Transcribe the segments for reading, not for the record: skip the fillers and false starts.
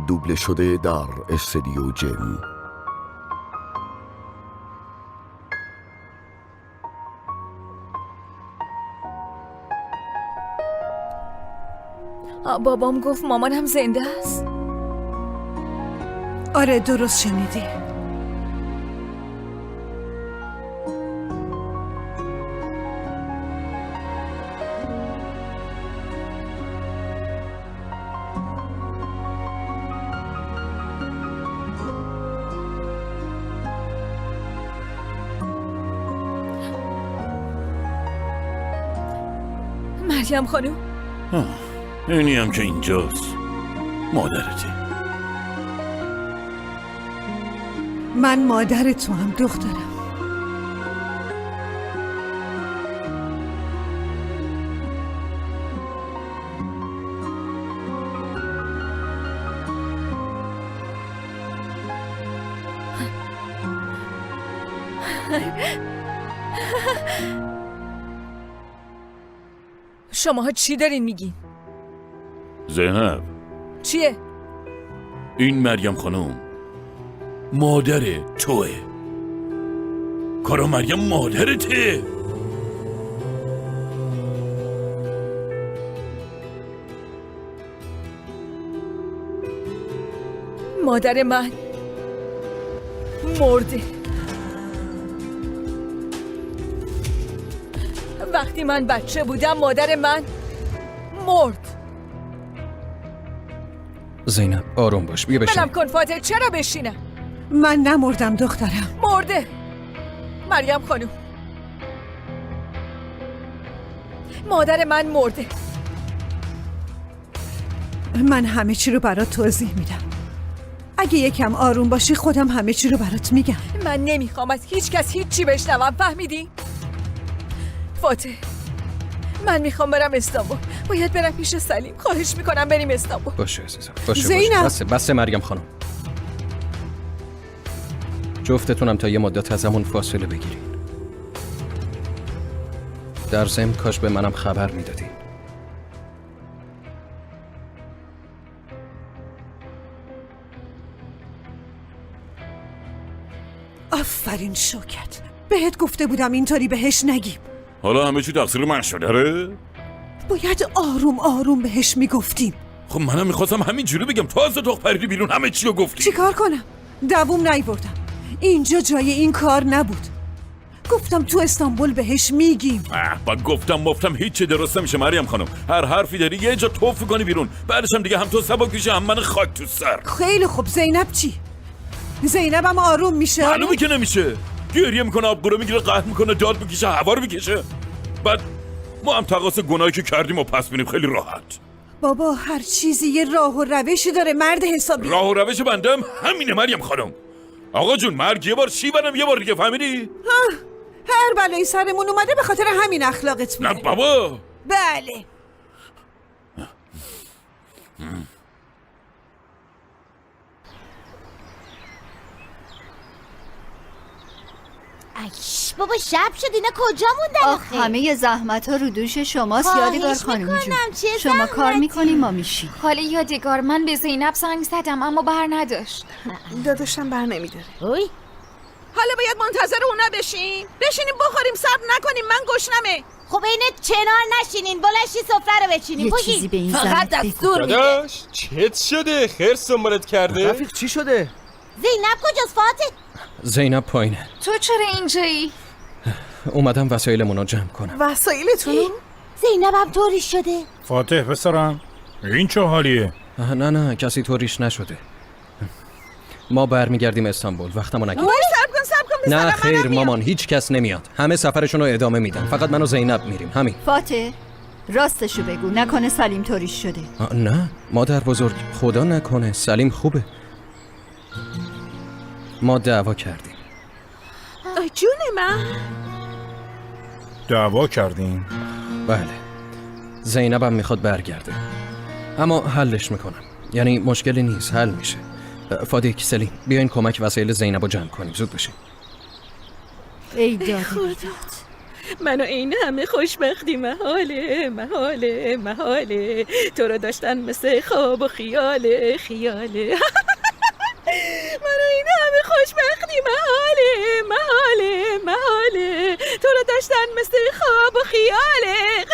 دوبله شده در استودیو جن. بابام گفت مامانم زنده است. آره درست شنیدی. مریم خانم، اینی هم که اینجاست. مادرتی. من مادر تو هم دخترم. شماها چی دارین میگین؟ زینب، چیه؟ این مریم خانم مادر توه. کارا مریم مادرته. مادر من مرده. وقتی من بچه بودم مادر من مرد. زینب آروم باش، بیا بشین. بلم کن فاتح، چرا بشینم؟ من نمردم دخترم. مرده مریم خانم. مادر من مرده. من همه چی رو برات توضیح میدم. اگه یکم آروم باشی خودم همه چی رو برات میگم. من نمیخوام از هیچ کس هیچ چی بشنوم، فهمیدی؟ فاتح، من میخوام برم استانبول. باید برم پیش سلیم. خواهش میکنم بریم استانبول. باشه عزیزم، باشه زینب. باشه. بسه مریم خانم. جفتتونم تا یه مدت از همون فاصله بگیرین. در ضمن کاش به منم خبر میدادین. آفرین شوکت، بهت گفته بودم اینطوری بهش نگیم. حالا همه چی تقصیر من شده ره؟ باید آروم آروم بهش میگفتیم. خب منم میخواستم همین جوری بگم. تو از اتاق پریدی بیرون همه چی رو گفتی. چیکار کنم؟ دووم نیوردم. اینجا جای این کار نبود. گفتم تو استانبول بهش میگیم. با گفتم هیچی درست نمیشه مریم خانم. هر حرفی داری یه جا توف کنی بیرون، بعدش هم دیگه هم تو سبک میشه هم من خاک تو سر. خیلی خوب. زینب چی؟ زینبم آروم میشه؟ معلومه که نمیشه. گریه میکنه، آبگورو میگیره، قهر میکنه، داد میکشه، هوا رو میکشه. بعد ما هم تقاص گناهی که کردیم و پس بینیم خیلی راحت. بابا هر چیزی یه راه و روشی داره مرد حسابی. راه و روش بندم همینه مریم خانم. آقا جون، مرگ یه بار، شیونم یه بار دیگه، فهمیدی؟ هر بلایی سرمون اومده به خاطر همین اخلاقت نه میره. بابا. بله. ایش بابا شب شد، اینا کجا موندن آخه؟ همه زحمت ها رو دوش شماست یادگار خانم جون. شما کار میکنی ما میشی. حالا یادگار، من به زینب زنگ زدم اما بر نداشت. داداشم بر نمیداره. اوی حالا باید منتظر اونا بشینیم بخوریم، صبر نکنیم. من گشنمه. خب اینه کنار نشینین، بلنشی سفره رو بچینین. یه چیزی به این فقط زن دستور میده. داداش چت شده؟ خرس دنبالت کرده؟ رفیق چی شده؟ زینب کجاست فاتح؟ زینب پایینه. تو چرا اینجایی؟ اومدم وسایلمون رو جمع کنم. وسایلتون؟ زینب هم طوری شده. فاتح پسرم، این چه حالیه؟ نه کسی طوریش نشده. ما برمیگردیم استانبول. وقتمو نگیر. صبر کن نه خیر مامان، هیچ کس نمیاد. همه سفرشون رو ادامه میدن. فقط من و زینب میریم. همین. فاتح راستشو بگو، نکنه سلیم طوریش شده. نه مادر بزرگ، خدا نکنه. سلیم خوبه. ما دعوا کردیم. جون من. دعوا کردین؟ بله. زینبم میخواد برگرده، اما حلش میکنم. یعنی مشکلی نیست، حل میشه. فادیک، سلیم، بیاین کمک وسایل زینب رو جمع کنیم. زود بشین. ای دادی. منو این همه خوشبختی محاله محاله محاله، تو رو داشتن مثل خواب و خیاله خیاله. منو این همه خوشبختی محاله محاله محاله، تو رو داشتن مثل خواب و خیاله.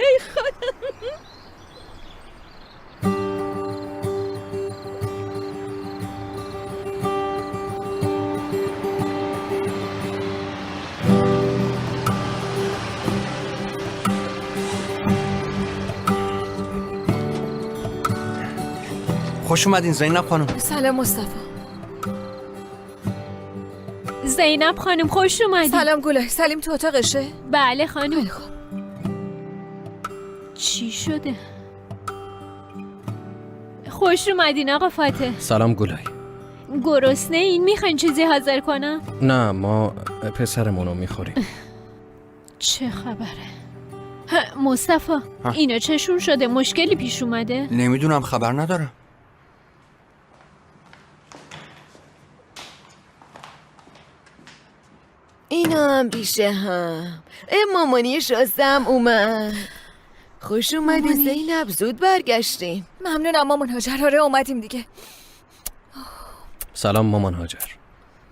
ای خدا. خوش اومدین زینب خانم. سلام مصطفی. زینب خانم خوش اومدین. سلام گلای. سلیم تو اتاقشه؟ بله خانم. خیلی خوب. چی شده؟ خوش اومدین آقا فاتح. سلام گلای. گرسنه این؟ میخواین چیزی حاضر کنم؟ نه ما پسرمونو میخوریم. چه خبره؟ مصطفی اینا چشون شده؟ مشکلی پیش اومده؟ نمیدونم خبر ندارم. اینا هم پیشه هم. مامانی شستم اومد. خوش اومدی زینب، زود برگشتین. ممنونم مامان هاجر. آره اومدیم دیگه. سلام مامان هاجر.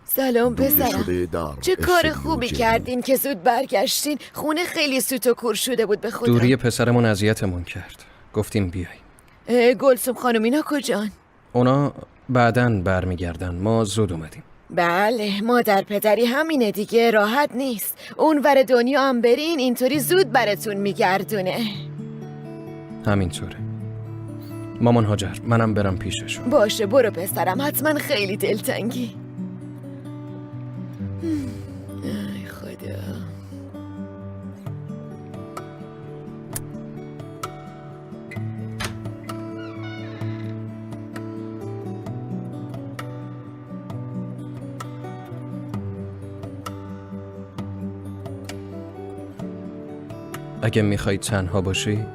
سلام دوری پسرم. شده در چه کار استودیو خوبی جن. کردین که زود برگشتین. خونه خیلی سوت و کور شده بود به خدا. دوری پسرمون اذیتمون کرد. گفتیم بیای. گلسوم خانم اینا کجان؟ اونا بعدن برمیگردن. ما زود اومدیم. بله مادر پدری همینه دیگه، راحت نیست. اون ور دنیا هم برین اینطوری زود براتون میگردونه. همینطوره. مامان هاجر منم برم پیششون. باشه برو پسرم، حتما خیلی دلتنگی. ای خدا. اگه میخوای تنها باشی؟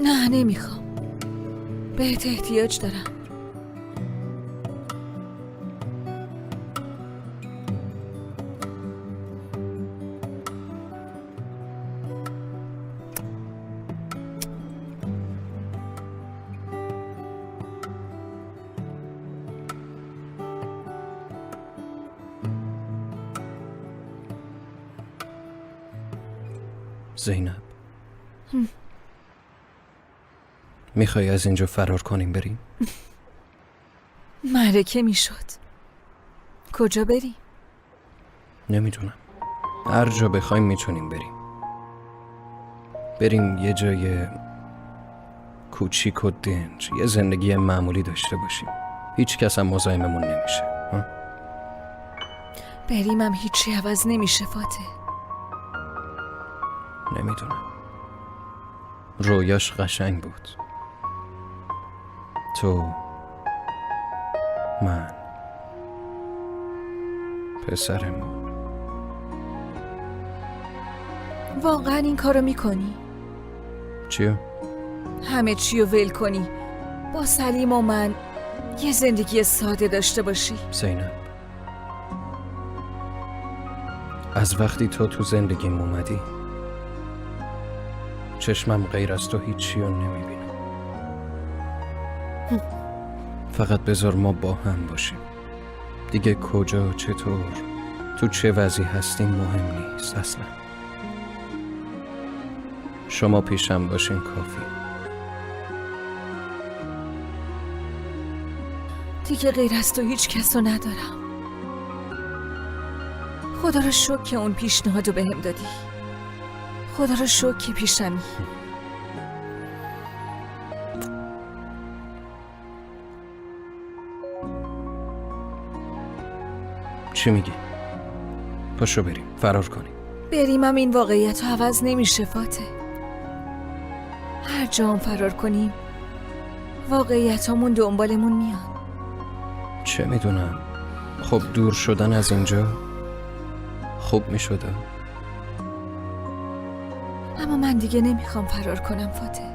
نه نمیخوام. بهت احتیاج دارم. زینب میخوای از اینجا فرار کنیم بریم؟ معرکه میشد. کجا بریم؟ نمیدونم. هر جا بخوایم میتونیم بریم. بریم یه جای کوچیک و دنج، یه زندگی معمولی داشته باشیم. هیچ کس هم مزاحممون نمیشه. بریمم هیچی عوض نمیشه فاتح. نمیدونم. رویاش قشنگ بود. تو، من، پسرمون. واقعا این کارو میکنی؟ چیو؟ همه چیو ول کنی، با سلیم و من یه زندگی ساده داشته باشی؟ زینب، از وقتی تو زندگیم اومدی چشمم غیر از تو هیچی رو نمیبینه. فقط بذار ما با هم باشیم. دیگه کجا، چطور، تو چه وضعی هستیم مهم نیست اصلا. شما پیشم باشین کافی. دیگه غیر از تو هیچ کسو ندارم. خدا رو شکر که اون پیشنهادو بهم دادی. خدا رو شکر که پیشمی. چی میگی؟ پاشو بریم، فرار کنیم. بریمم این واقعیت رو عوض نمیشه فاتح. هر جا هم فرار کنیم واقعیت همون دنبالمون میان. چه میدونم. خب دور شدن از اینجا خوب میشده. اما من دیگه نمیخوام فرار کنم فاتح.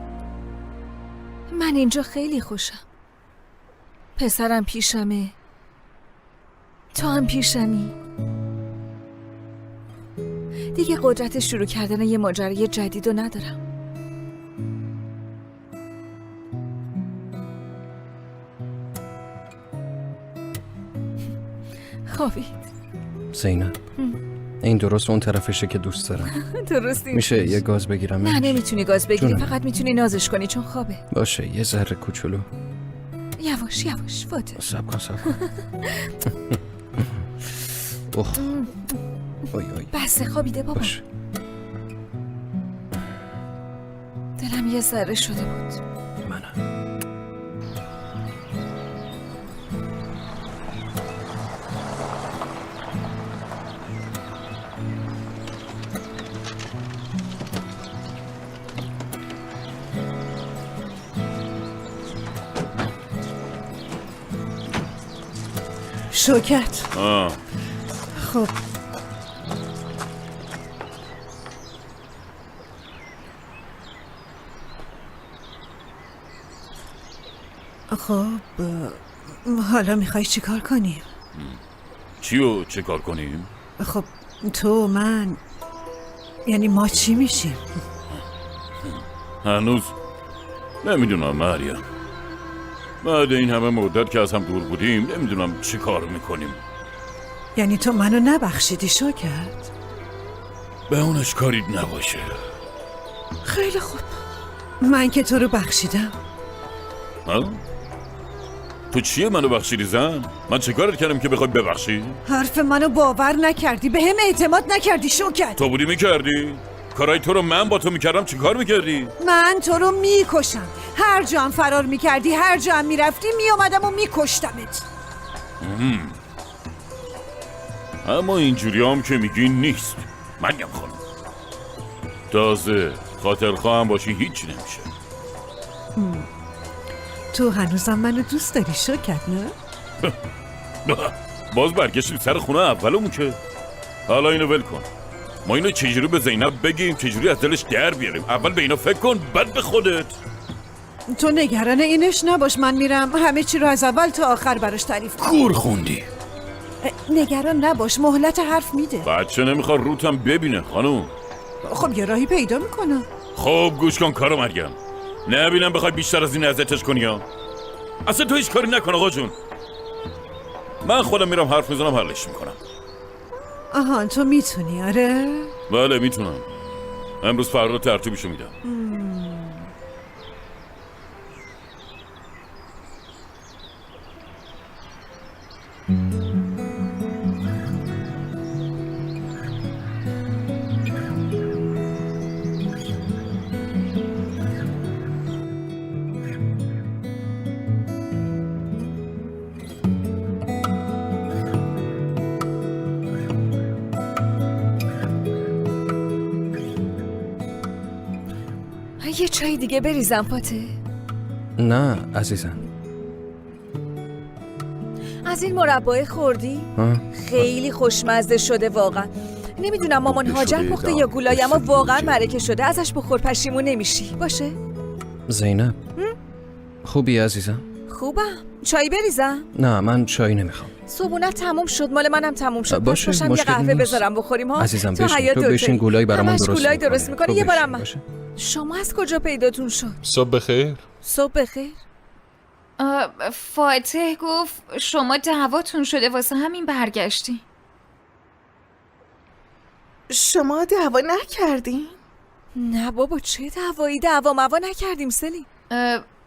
من اینجا خیلی خوشم. پسرم پیشمه، تو هم پیشمی. دیگه قدرت شروع کردن یه ماجرای جدید رو ندارم. خوابید. زینب این درست اون طرفشه که دوست دارم. درست نیست. میشه یه گاز بگیرم؟ نه نمیتونی گاز بگیری، جونم. فقط میتونی نازش کنی چون خوابه. باشه یه ذره کوچولو. یواش یواش فاطمه. صبر کن اوه. اوی اوی. بسه خوابیده بابا. باشه. دلم یه ذره شده بود. منم. شوکت. خب خب حالا میخوای چی کار کنیم؟ چیو چه کار کنیم؟ خب تو من یعنی ما چی میشیم؟ هنوز نمیدونم مریم. بعد این همه مدت که از هم دور بودیم نمیدونم چی کار میکنیم. یعنی تو منو نبخشیدی شوکت؟ به اونش کارید نباشه. خیلی خوب، من که تو رو بخشیدم. ها؟ تو چیه منو بخشیدی زن؟ من چه کارت کردم که بخوای ببخشی؟ حرف منو باور نکردی، به هم اعتماد نکردی شوکت. تو بودی میکردی؟ کارای تو رو من با تو میکردم چی کار میکردی؟ من تو رو میکشم. هر جا هم فرار میکردی، هر جا هم میرفتی میامدم و میکشتمت. اما اینجوری هم که میگی نیست مریم خانم. تازه خاطرخواهم باشی هیچی نمیشه. تو هنوزم منو دوست داری شوکت نه؟ باز برگشتیم سر خونه اولمون که. حالا اینو ول کن. ما اینو چجوری به زینب بگیم، چجوری از دلش در بیاریم؟ اول به اینو فکر کن بعد به خودت. تو نگران اینش نباش، من میرم همه چی رو از اول تا آخر براش تعریف کنم. گور خوندی. نگران نباش، مهلت حرف میده. بچه نمیخواد روتم ببینه خانوم. خب یه راهی پیدا میکنم. خب گوش کن کارو مریم. نبینم بخوای بیشتر از این اذیتش کنی ها. اصلا تو هیچ کاری نکن آقا جون. من خودم میرم حرف میزنم حلش میکنم. آها تو میتونی آره؟ بله میتونم. امروز فردا ترتیبشو میدم. یه چای دیگه بریزم فاطمه؟ نه عزیزم. از این مربای خوردی؟ خیلی خوشمزه شده واقعا. نمیدونم مامان حاجت پخته یا گولای، اما واقعا معرکه شده. ازش بخور پشیمون نمیشی. باشه؟ زینب خوبی عزیزم؟ خوبم. چای بریزم؟ نه من چای نمیخوام. صبونت تموم شد، مال منم تموم شد. باشه پس باشم یه قهوه بذارم بخوریم ها. عزیزم بشین، تو بشین گولای برامون درست میکنه. یه بارم من. باشه. شما از کجا پیداتون شد؟ صبح بخیر. صبح بخیر. فاتح گفت شما دعواتون شده واسه همین برگشتی. شما دعوا نکردین؟ نه بابا چه دعوایی؟ دعوا موا نکردیم سلیم.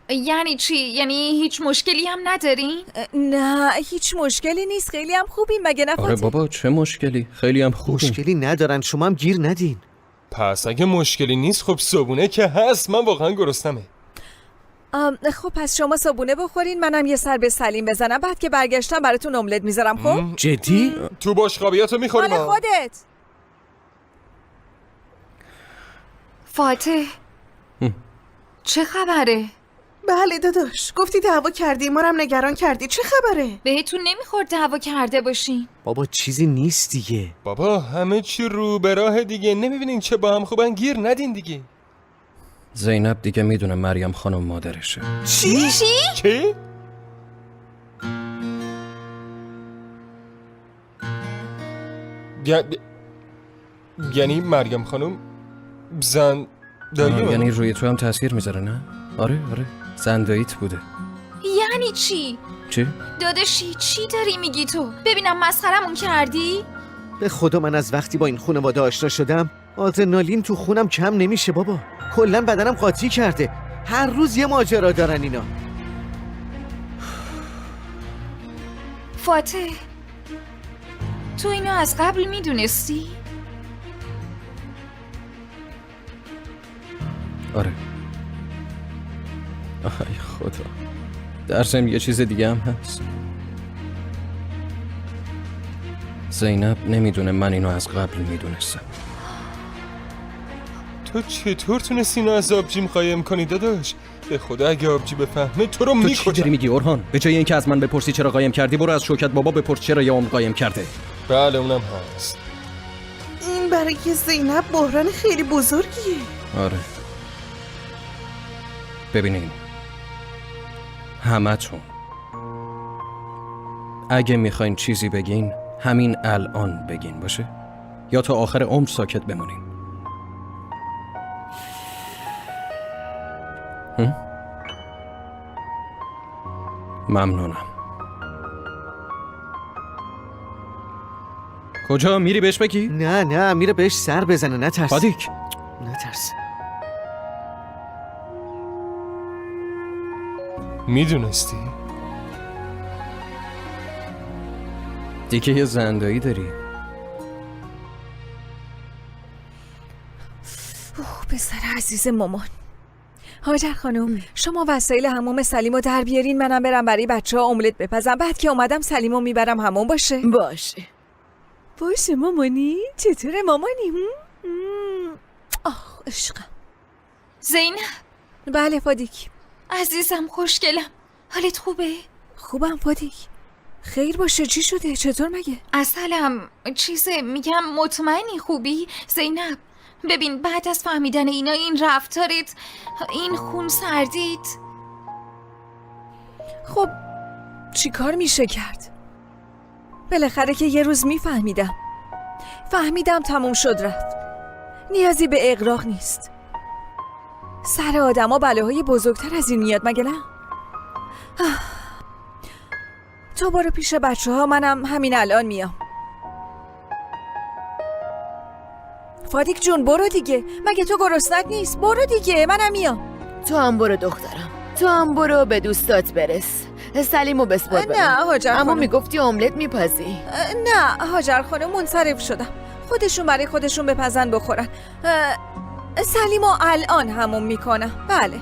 یعنی چی؟ یعنی هیچ مشکلی هم ندارین؟ نه هیچ مشکلی نیست، خیلی هم خوبیم مگه نه فاطمه؟ آره بابا چه مشکلی؟ خیلی هم خوبیم. مشکلی ندارن، شما هم گیر ندین. پس اگه مشکلی نیست خب صبونه که هست، من واقعا گرسنمه. خب پس شما صبونه بخورین، منم یه سر به سلیم بزنم، بعد که برگشتم براتون املت میذارم. خب جدی؟ تو باشقابیاتو میخوریم. مال خودت. فاتح چه خبره؟ بله داداش، گفتی دعوا کردی، ما هم نگران کردی. چه خبره؟ بهتون نمیخورد دعوا کرده باشین؟ بابا چیزی نیست دیگه. بابا همه چی رو به راه دیگه، نمیبینین چه با هم خوبن؟ گیر ندین دیگه. زینب دیگه میدونه مریم خانم مادرشه. چی؟ چی؟ یعنی مریم خانم زن دایی یعنی روی تو هم تاثیر میذاره نه؟ آره زنداییت بوده. یعنی چی؟ چی؟ داداشی چی داری میگی تو؟ ببینم مسخرمون کردی؟ به خدا من از وقتی با این خانواده آشنا شدم آدرنالین تو خونم کم نمیشه بابا. کلا بدنم قاطی کرده. هر روز یه ماجرا دارن اینا. فاتح تو اینو از قبل میدونستی؟ آره. آهای خدا. در ضمن یه چیز دیگه هم هست. زینب نمیدونه من اینو از قبل میدونستم. تو چطور تونستی اینو از آبجیم قایم کنی داداش؟ به خدا اگه آبجی بفهمه تو رو تو میکشم. چی داری میگی اورهان؟ به جای اینکه از من بپرسی چرا قایم کردی برو از شوکت بابا بپرس چرا یه عمر قایم کرده. بله اونم هست. این برای زینب بحران خیلی بزرگیه. آره. ببینین همتون اگه میخواین چیزی بگین همین الان بگین باشه یا تا آخر عمر ساکت بمونین. ممنونم. کجا میری بهش بگی؟ نه میره بهش سر بزنه. نترس فادیک. نترس. میدونستی؟ دیگه یه زندایی داری. پسر عزیز مامان. هاجر خانم شما وسایل حموم سلیمو در بیارین منم برم برای بچه ها املت بپزم. بعد که اومدم سلیمو میبرم حموم باشه. باشه مامانی. چطوره مامانی؟ عشقم. زینب. بله فادیک عزیزم خوشگلم حالت خوبه؟ خوبم فادیک. خیر باشه چی شده؟ چطور مگه؟ اصلم میگم مطمئنی خوبی؟ زینب ببین بعد از فهمیدن اینا این رفتارت این خون سردیت خب چی کار میشه کرد؟ بالاخره که یه روز فهمیدم تموم شد رفت. نیازی به اغراق نیست. سر آدما بلاهای بزرگتر از این میاد مگه نه؟ تو برو پیش بچه ها منم همین الان میام. فادیک جون برو دیگه. مگه تو گرسنت نیست؟ برو دیگه منم میام. تو هم برو دخترم. تو هم برو به دوستات برس. سلیمو بسپار بهم. نه هاجر خانم. اما میگفتی املت میپزی. نه هاجر خانم منصرف شدم. خودشون برای خودشون بپزن بخورن. سلیمو الان حموم میکنم. بله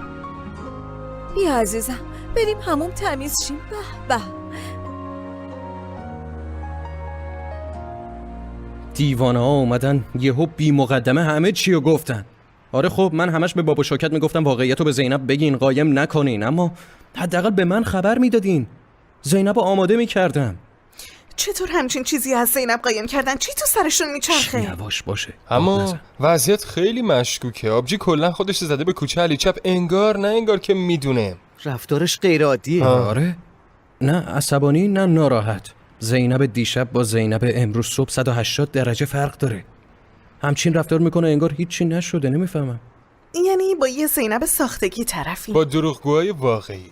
بیا عزیزم بریم حموم تمیز شیم. به دیوانه ها اومدن یهو بی مقدمه همه چی رو گفتن. آره خب من همش به بابا شوکت میگفتم واقعیت رو به زینب بگین قایم نکنین اما حداقل به من خبر میدادین. زینب رو آماده میکردم. چطور همچین چیزی از زینب قایم کردن؟ چی تو سرشون میچرخه؟ یواش باشه. اما وضعیت خیلی مشکوکه. آبجی کلا خودش زده به کوچه علی چپ. انگار نه انگار که میدونه. رفتارش غیر عادیه. آره نه عصبانی نه ناراحت. زینب دیشب با زینب امروز صبح 180 درجه فرق داره. همچین رفتار میکنه انگار هیچی نشده. نمیفهمم. یعنی با یه زینب ساختگی طرفی. با دروغگوهای واقعی.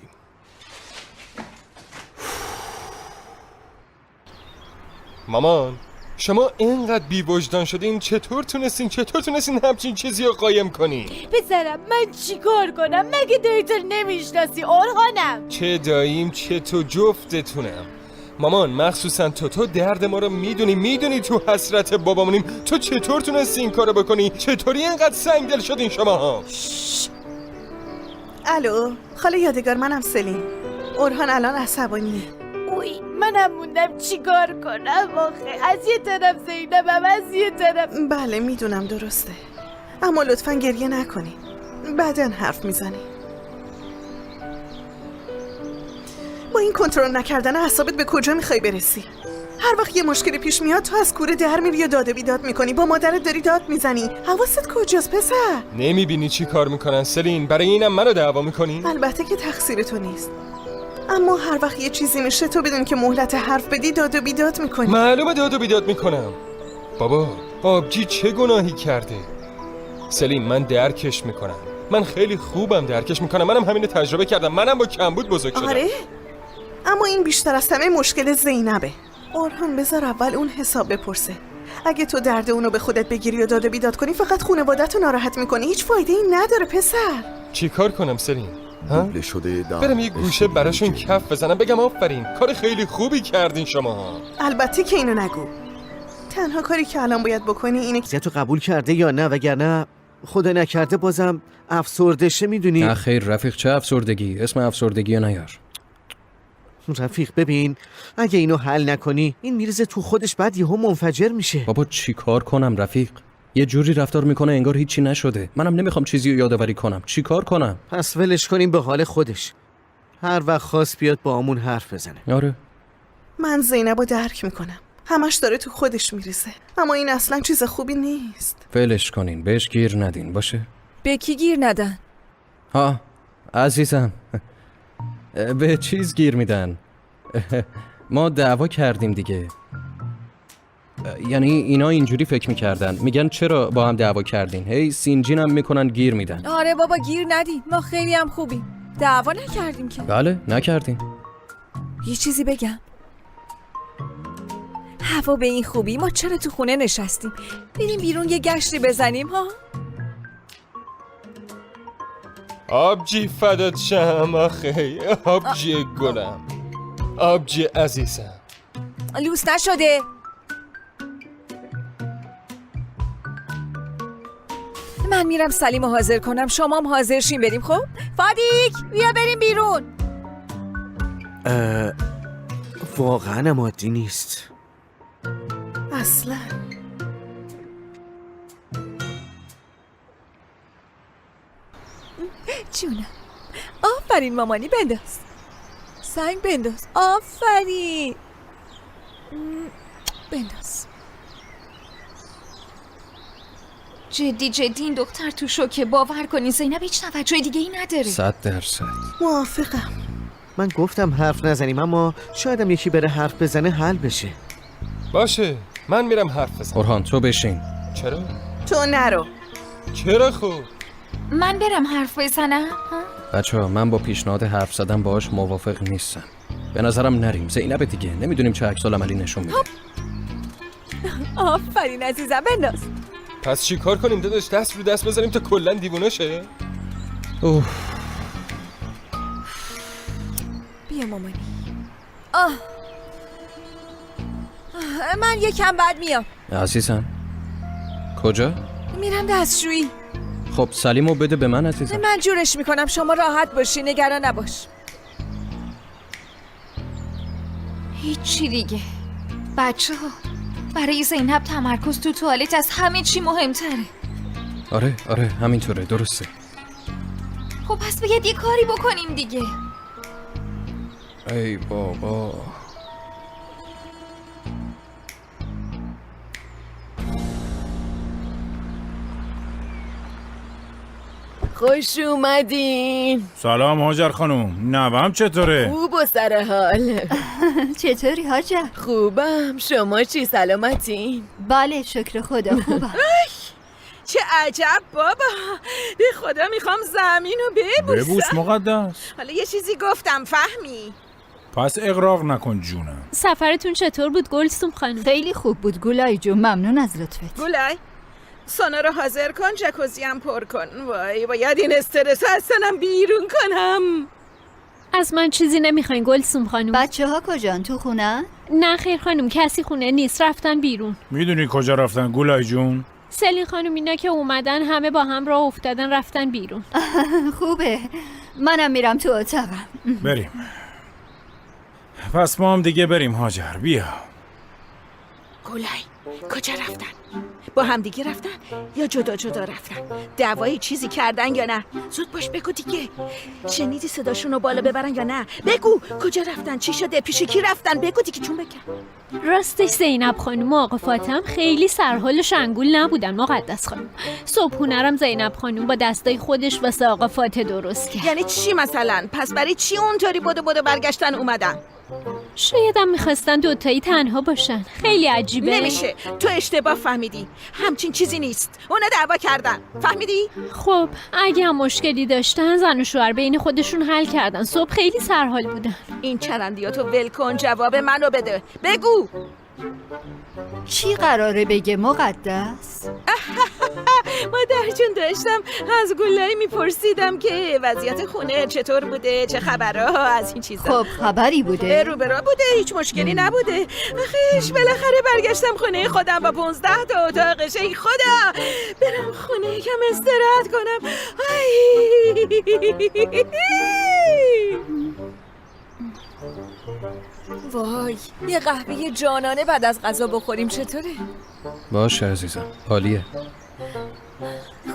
مامان شما اینقدر بی وجدان شدین چطور تونستین همچین چیزی رو قایم کنی؟ پسرم من چیکار کنم؟ مگه دایی تو نمیشناسی اورهانم؟ چه داییم چه تو جفتتونم. مامان مخصوصا تو درد ما رو میدونی تو حسرت بابامونیم. تو چطور تونستی این کارو بکنی؟ چطوری اینقدر سنگدل شدین شماها؟ الو خاله یادگار منم سلیم. اورهان الان عصبانیه. اوی منم موندم چیکار کنم آخه. از یه طرف زینبم از یه طرف. بله میدونم درسته اما لطفا گریه نکنی. بعدن حرف میزنی. با این کنترل نکردن اعصابت به کجا میخوای برسی؟ هر وقت یه مشکلی پیش میاد تو از کوره در میری یا داد و بیداد میکنی. با مادرت داری داد میزنی. حواست کجاست پسر؟ نمیبینی چی کار میکنن سلین؟ برای اینم منو دعوا میکنی؟ البته که تقصیر تو نیست اما هر وقت یه چیزی میشه تو بدون که مهلت حرف بدی داد و بیداد میکنی. معلومه داد و بیداد میکنم. بابا آبجی چه گناهی کرده؟ سلیم من درکش میکنم، من خیلی خوبم درکش میکنم، منم همینو تجربه کردم، منم با کمبود بزرگ شدم. آره اما این بیشتر از همه مشکل زینبه. اورهان بذار اول اون حساب بپرسه. اگه تو درد اونو به خودت بگیری و داد و بیداد کنی فقط خانواده‌تو ناراحت میکنی، هیچ فایده ای نداره پسر. چی کار کنم سلیم؟ دوبله شده در برم یه گوشه براشون استودیو کف بزنم بگم آفرین کار خیلی خوبی کردین شما. البته که اینو نگو. تنها کاری که الان باید بکنی اینه که تو قبول کرده یا نه، وگرنه خدا نکرده بازم افسرده شه. میدونی نه خیر رفیق، چه افسردگی؟ اسم افسردگی رو نیار. رفیق ببین اگه اینو حل نکنی این میرزه تو خودش، بعد یهو منفجر میشه. بابا چی کار کنم رفیق؟ یه جوری رفتار میکنه انگار هیچی نشده. منم نمیخوام چیزی رو یادآوری کنم. چی کار کنم؟ پس ولش کنیم به حال خودش، هر وقت خواست بیاد با همون حرف بزنه. آره من زینبو درک میکنم، همش داره تو خودش میرسه، اما این اصلا چیز خوبی نیست. ولش کنین، بهش گیر ندین باشه؟ به کی گیر ندن؟ ها عزیزم به چیز گیر میدن. ما دعوا کردیم دیگه. یعنی اینا اینجوری فکر میکردن، میگن چرا با هم دعوا کردین، هی سینجین هم میکنن گیر میدن. آره بابا گیر ندین، ما خیلی هم خوبیم، دعوا نکردیم که. بله نکردیم. یه چیزی بگم، هوا به این خوبی ما چرا تو خونه نشستیم؟ بریم بیرون یه گشتی بزنیم ها. آبجی فدات شم آخه، آبجی گلم، آبجی عزیزم. لوس نشده؟ من میرم سلیمو حاضر کنم، شما هم حاضر شین بریم. خب فادیک بیا بریم بیرون. واقعا عادی نیست اصلا. جونم آفرین مامانی، بنداز سنگ بنداز، آفرین بنداز. جدی این دختر تو شوکه، باور کنین زینب هیچ توجه دیگه ای نداره. 100%. موافقم. من گفتم حرف نزنیم، اما شایدم یکی بره حرف بزنه حل بشه. باشه من میرم حرف بزنم. اورهان تو بشین. چرا؟ تو نرو. چرا خوب؟ من برم حرف بزنم؟ بچه‌ها من با پیشنهاد حرف زدن باهاش موافق نیستم. به نظرم نریم، زینب دیگه نمیدونیم چه عکس‌العملی نشون میده. آفرین عزیزم بنداز. پس چی کار کنیم داداش؟ دست رو دست بزنیم تا کلا دیوونه شه؟ بیا مامانی. من یکم بعد میام. عزیزم کجا؟ میرم دستشویی. خب سلیمو بده به من عزیزم. من جورش میکنم، شما راحت باشی، نگران نباش. هیچی دیگه. بچه ها برای زینب تمرکز تو توالت از همه چی مهمتره. آره همینطوره، درسته. خب پس باید یه کاری بکنیم دیگه. ای بابا. خوش اومدین. سلام هاجر خانوم، نوام چطوره؟ خوب و سر حال. چطوری هاجر؟ خوبم، شما چی سلامتین؟ بله شکر خدا خوبم. چه عجب بابا، به خدا میخوام زمین رو ببوسم. ببوس مقدس. حالا یه چیزی گفتم فهمی؟ پس اغراق نکن جونم. سفرتون چطور بود گلسوم خانم؟ خیلی خوب بود گلای جون، ممنون از لطفت. گلای سونا رو حاضر کن، جکوزی هم پر کن. وای باید این استرس از سنم بیرون کنم. از من چیزی نمیخواین گلسوم خانم؟ بچه ها کجان؟ تو خونه؟ نه خیر خانم، کسی خونه نیست، رفتن بیرون. میدونی کجا رفتن گلای جون؟ سلین خانم اینا که اومدن همه با هم راه افتادن رفتن بیرون. خوبه، منم میرم تو اتاقم. بریم. پس ما هم دیگه بریم هاجر، بیا. گلای کجا رفتن؟ با هم دیگه رفتن یا جدا جدا رفتن؟ دعوایی چیزی کردن یا نه؟ زود باش بگو دیگه. شنیدی صداشون رو بالا ببرن یا نه؟ بگو کجا رفتن، چی شده، پیش کی رفتن؟ بگو دیگه چون بگم. راستش زینب خانم و آقا فاطم خیلی سرحال و شنگول نبودن مقدس خانم. صبحونه‌رم زینب خانم با دستای خودش واسه آقا فاطمه درست کرد. یعنی چی مثلا؟ پس برای چی اونطوری بدو برگشتن اومدن؟ شایدم میخواستن دوتایی تنها باشن. خیلی عجیبه. نمیشه، تو اشتباه فهمیدی. همچین چیزی نیست. اونا دعوا کردن، فهمیدی؟ خب اگه هم مشکلی داشتن زن و شوهر بین خودشون حل کردن. صبح خیلی سرحال بودن. این چرندیاتو ول کن، جواب منو بده. بگو. چی قراره بگه مقدس؟ مادر جون داشتم از گلایی میپرسیدم که وضعیت خونه چطور بوده، چه خبرها، از این چیزا. خب خبری بوده؟ روبرو بوده، هیچ مشکلی نبوده. آخیش بالاخره برگشتم خونه خودم با 15 تا اتاقش. ای خدا برم خونه یکم استراحت کنم. وای، یه قهوه جانانه بعد از غذا بخوریم چطوره؟ باشه عزیزم، عالیه.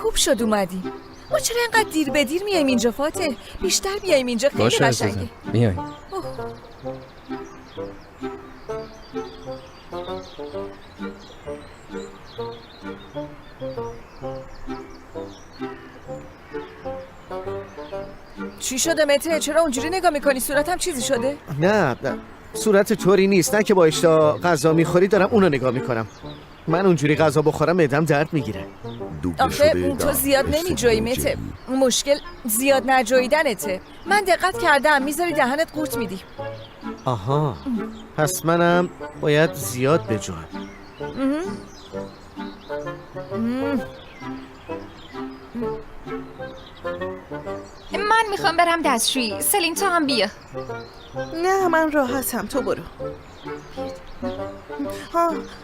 خوب شد اومدی. ما چرا اینقدر دیر به دیر میایم اینجا فاتح؟ بیشتر بیایم اینجا، خیلی باشه قشنگه. عزیزم، میایم. چی شده مته؟ چرا اونجوری نگاه میکنی؟ صورتم چیزی شده؟ نه صورت طوری نیست. نه که با اشتها غذا میخوری دارم اونو نگاه میکنم. من اونجوری غذا بخورم معدم درد میگیره. آخه تو زیاد نمیجویی مته. مشکل زیاد نجویدنته. من دقت کردم میذاری دهنت قورت میدی. آها، پس منم باید زیاد بجوام. من میخوام برم دستشویی. سلین تو هم بیا. نه من راحتم، تو برو.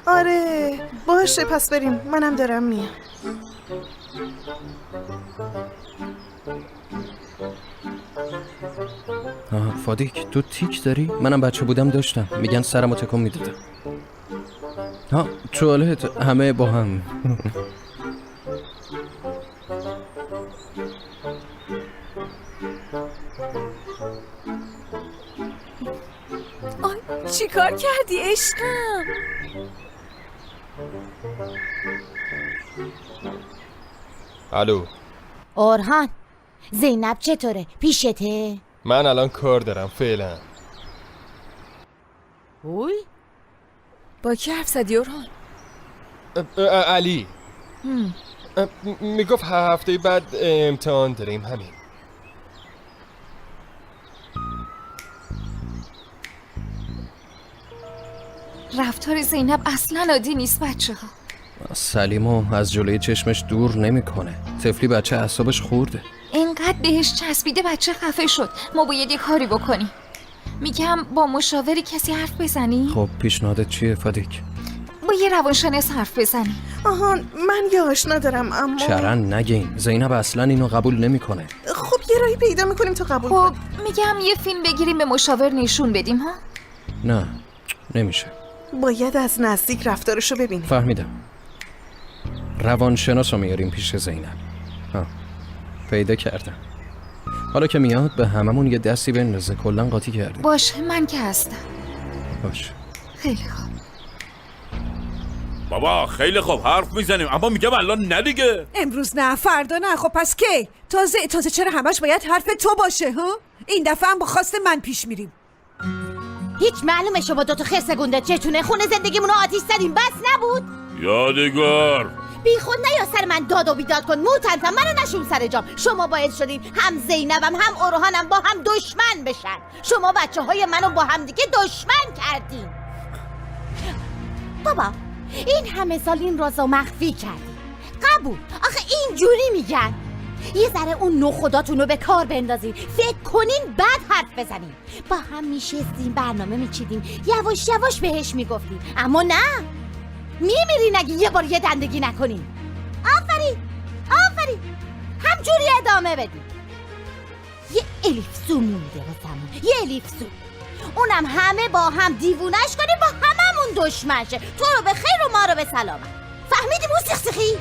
آره باشه پس بریم، منم دارم میام. فادیک تو تیک داری؟ منم بچه بودم داشتم. میگن سرمو تکون میدادم. توالت همه با هم. چی کار کردی عشقم؟ الو orhan زینب چطوره؟ پیشته؟ من الان کار دارم فعلا. اوی با کی حرف زدی orhan؟ علی میگفت هفته بعد امتحان داریم همین. رفتار زینب اصلا عادی نیست بچه ها. سلیمو از جلوی چشمش دور نمیکنه. طفلی بچه اعصابش خورده. اینقدر بهش چسبیده بچه خفه شد. ما باید یه کاری بکنیم. میگم با مشاوری کسی حرف بزنی؟ خب پیشنهادت چیه فادیک؟ با یه روانشناس حرف بزنیم. آها من یه آشنا دارم اما چرن نگین. زینب اصلا اینو قبول نمیکنه. خب یه راهی پیدا میکنیم تو قبول کنی. میگم یه فیلم بگیریم به مشاور نشون بدیم ها؟ نه نمیشه. باید از نزدیک رفتارشو ببینیم. فهمیدم. روانشناس رو میاریم پیش زینب. پیدا کردم. حالا که میاد به هممون یه دستی بندازه. کلا قاطی کردیم. باشه من که هستم. باشه خیلی خوب. بابا خیلی خوب حرف میزنیم اما میگم الان نه دیگه. امروز نه، فردا نه. خب پس کی؟ تازه چرا همش باید حرف تو باشه ها؟ این دفعه هم با خواست من پیش میریم. هیچ معلومه شما دوتا خرس گنده چتونه خونه زندگیمونو آتیش زدیم بس نبود؟ یادگار بی خود نیا سر من داد و بیداد کن. موتنفم منو نشون سر جام. شما باعث شدین هم زینبم هم اورهانم با هم دشمن بشن. شما بچه های منو با هم دیگه دشمن کردین. بابا این همه سال این رازو مخفی کردی. قبول. آخه اینجوری میگن. یه ذره اون نو خداتونو به کار بندازین. فکر کنین بعد حرف بزنین. با هم میشستیم برنامه میچیدیم. یواش یواش بهش میگفتیم. اما نه میمیرین اگه یه بار یه دندگی نکنین. آفرین همجوری ادامه بدین. یه الیفسو مونده واسمون. یه الیفسو. اونم همه با هم دیوونش کنیم با هممون دشمن شه. تو رو به خیر و ما رو به سلامت. فهمیدی موسیقی؟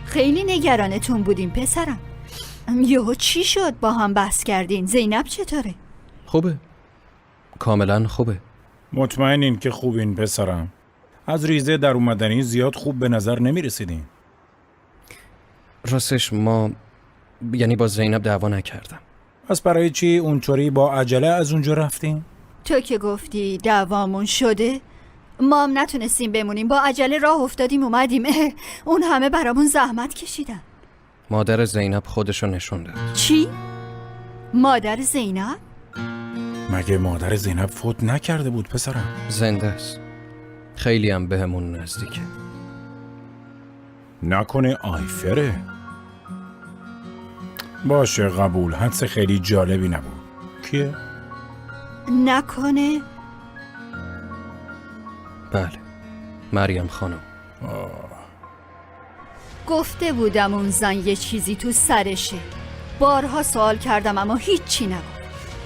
خیلی نگرانتون بودیم پسرم. یهو چی شد با هم بحث کردین؟ زینب چطوره؟ خوبه. کاملا خوبه. مطمئنین که خوبین پسرم؟ از ریزه در اومدنی زیاد خوب به نظر نمی رسیدین. راستش ما یعنی با زینب دعوا نکردم. پس برای چی اونطوری با عجله از اونجا رفتین؟ تو که گفتی دعوامون شده، ما هم نتونستیم بمونیم، با عجله راه افتادیم اومدیم. اون همه برامون زحمت کشیدن. مادر زینب خودشو نشون داد. چی؟ مادر زینب؟ مگه مادر زینب فوت نکرده بود پسرم؟ زنده است. خیلی هم بهمون نزدیکه. نکنه آیفره؟ باشه قبول، حدس خیلی جالبی نبود. کیه؟ نکنه؟ بله، مریم خانم. گفته بودم اون زن یه چیزی تو سرشه. بارها سوال کردم اما هیچی نگفت.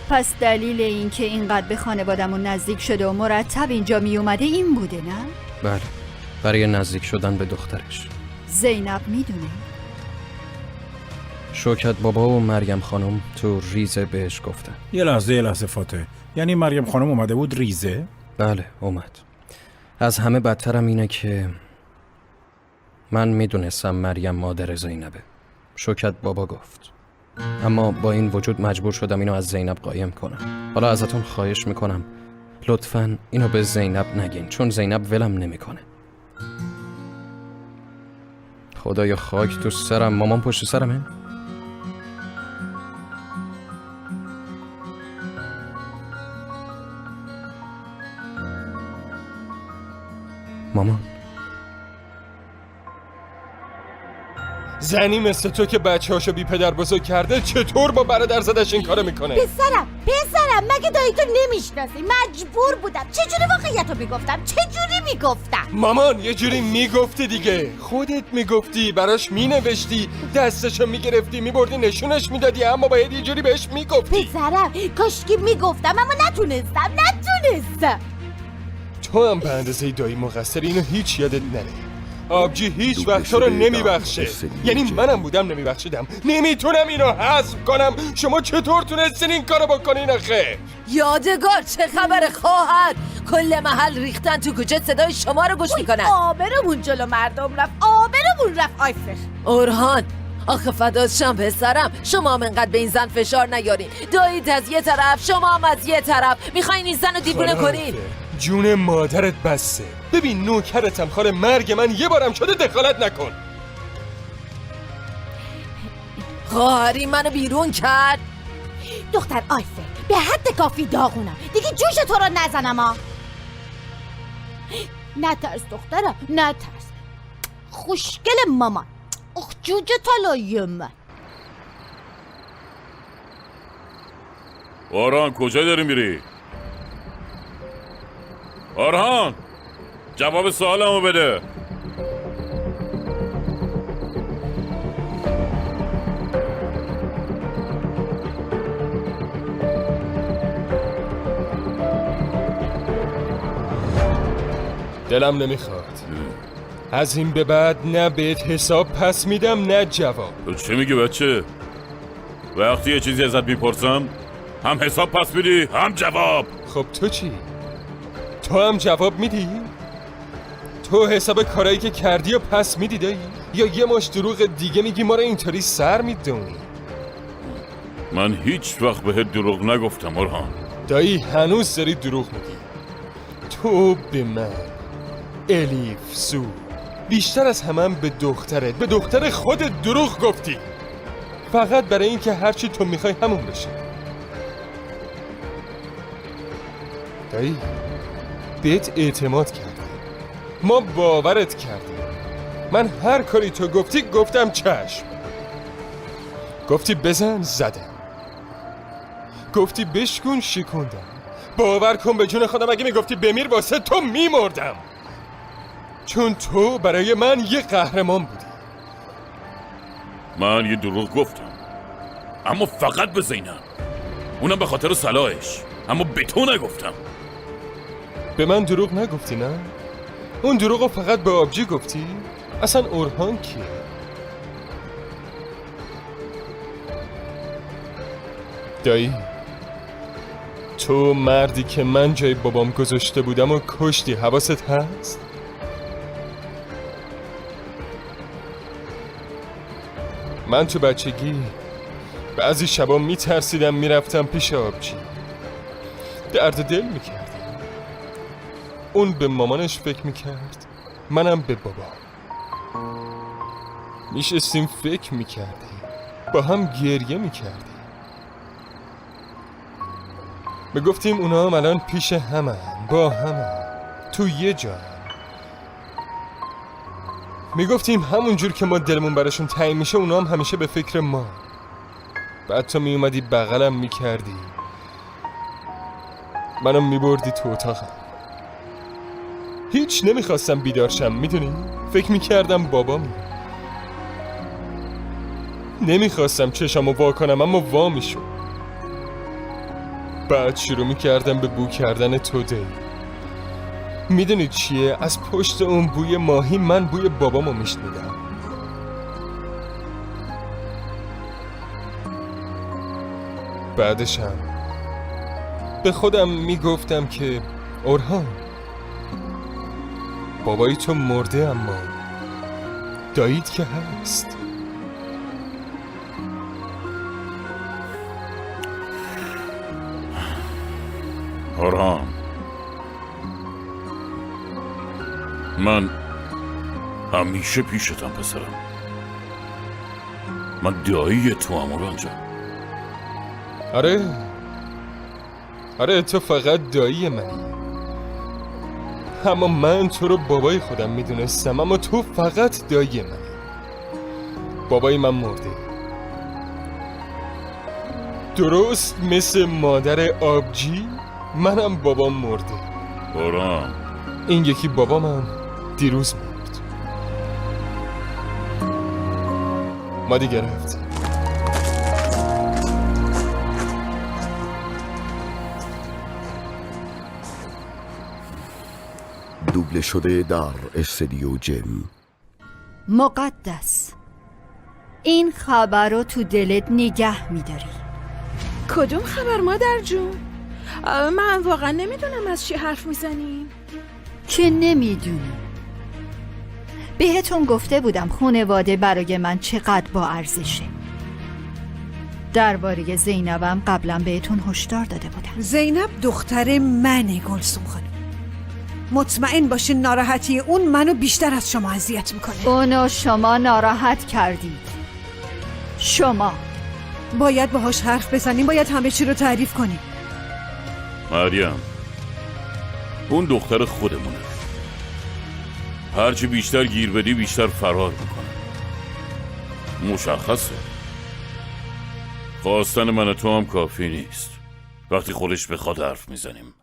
پس دلیل این که اینقدر به خانوادمون نزدیک شده و مرتب اینجا می اومده این بوده نه؟ بله، برای نزدیک شدن به دخترش. زینب میدونه؟ شوکت بابا و مریم خانم تو ریزه بهش گفتن. یه لحظه فاتح، یعنی مریم خانم اومده بود ریزه؟ بله اومد. از همه بدترم اینه که من میدونستم مریم مادر زینبه. شوکت بابا گفت. اما با این وجود مجبور شدم اینو از زینب قایم کنم. حالا ازتون خواهش میکنم لطفاً اینو به زینب نگین، چون زینب ولم نمیکنه. خدایا خاک تو سرم، مامان پشت سرمه؟ مامان زنی مثل تو که بچه هاشو بی پدر بزرگ کرده چطور با برادر زدش این کارو میکنه؟ پسرم مگه دایی تو نمیشناسی؟ مجبور بودم. چجوری واقعیتو میگفتم؟ چجوری میگفتم؟ مامان یه جوری میگفتی دیگه. خودت میگفتی، براش مینوشتی، دستشو میگرفتی میبردی نشونش میدادی، اما باید یه جوری بهش میگفتی. پسرم کاشکی میگفتم اما نتونستم. تو هم به اندازه دایی مقصر، اینو هیچ یادت نره. آبجی هیچ وقت رو نمیبخشه. یعنی منم بودم نمیبخشیدم. نمیتونم اینو حذف کنم. شما چطور تونستین این کارو بکنین آخه؟ یادگار چه خبر خواهر؟ کل محل ریختن تو کوچه صدای شما رو گوش میکنن. آبرمون جلو مردم رفت. آیفر. اورهان آخه فدات شم پسرم، شما هم انقدر به این زن فشار نیارین. داییت از یه طرف، شما هم از یه طرف میخواین این زن رو دیوونه کنین. جون مادرت بسه. ببین نوکرتم، خاله مرگ من یه بارم شده دخالت نکن. خواهری منو بیرون کرد. دختر آیفر به حد کافی داغونم دیگه، جوش تو رو نزنم ها. نترس دخترم نترس. خوشگل مامان. اخ جوجه طلایم. آرهان کجا داری میری؟ آرهان جواب سوالمو بده. دلم نمیخواد. از این به بعد نه بهت حساب پس میدم نه جواب. تو چی میگی بچه؟ وقتی یه چیزی ازت میپرسم هم حساب پس میدی هم جواب. خب تو چی؟ تو هم جواب میدی؟ تو حساب کارایی که کردی و پس میدی دایی؟ یا یه مش دروغ دیگه میگی ما رو اینطوری سر میدونی؟ من هیچ وقت بهت دروغ نگفتم آرهان. دایی هنوز داری دروغ میگی. تو به من الیف سو بیشتر از همه به دخترت، به دختر خودت دروغ گفتی، فقط برای اینکه هرچی تو میخوای همون بشه. دایی بهت اعتماد کردم، ما باورت کردیم. من هر کاری تو گفتی گفتم چشم. گفتی بزن زدم، گفتی بشکن شکوندم. باور کن به جون خودم اگه میگفتی بمیر واسه تو میمردم، چون تو برای من یه قهرمان بودی. من یه دروغ گفتم، اما فقط به زینب، اونم به خاطر صلاحش، اما به تو نگفتم. به من دروغ نگفتی نه؟ اون دروغو فقط به آبجی گفتی؟ اصلا اورهان کیه؟ دایی تو مردی که من جای بابام گذاشته بودم و کشتی، حواست هست؟ من تو بچگی بعضی شبا میترسیدم میرفتم پیش آبجی، درد دل میکردم. اون به مامانش فکر میکرد، منم به بابا. میشستیم فکر میکردیم، با هم گریه میکردیم. میگفتیم اونا هم الان پیش همن، با همن، تو یه جا. میگفتیم همون جور که ما دلمون براشون تنگ میشه اونا هم همیشه به فکر ما. بعد تو میومدی بغلم میکردی، منو میبردی تو اتاقم. هیچ نمیخواستم بیدارشم، میدونی؟ فکر میکردم بابام. نمیخواستم چشمو وا کنم اما وا میشد. بعد شروع میکردم به بو کردن تو دی. میدونی چیه؟ از پشت اون بوی ماهی من بوی بابامو میشنیدم. بعدشم به خودم میگفتم که اورهان، بابای تو مرده اما داییت که هست. اورهان، من همیشه پیشتم پسرم. من دایی تو هم اورهان جان. آره تو فقط دایی منی. اما من تو رو بابای خودم میدونستم، اما تو فقط دایی منی. بابای من مرده، درست مثل مادر آبجی منم بابام مرده. اورهان، این یکی بابامم دیروز مرد. ما دیگه رفتیم. دوبله شده در استودیو جن. مقدس، این خبر رو تو دلت نگه میداری. کدوم خبر مادر جون؟ من واقعا نمیدونم از چی حرف میزنیم. که نمیدونی. بهتون گفته بودم خانواده برای من چقدر با ارزشه. درباره زینبم قبلا بهتون هشدار داده بودم. زینب دختر منه گلسوم خانم. مطمئن باشین ناراحتی اون منو بیشتر از شما اذیت میکنه. اونو شما ناراحت کردید. شما باید باهاش حرف بزنیم، باید همه چی رو تعریف کنیم. مریم، اون دختر خودمونه. هرچی بیشتر گیر بدی بیشتر فرار میکنه. مشخصه. خواستن من و تو هم کافی نیست. وقتی خودش بخواد حرف میزنیم.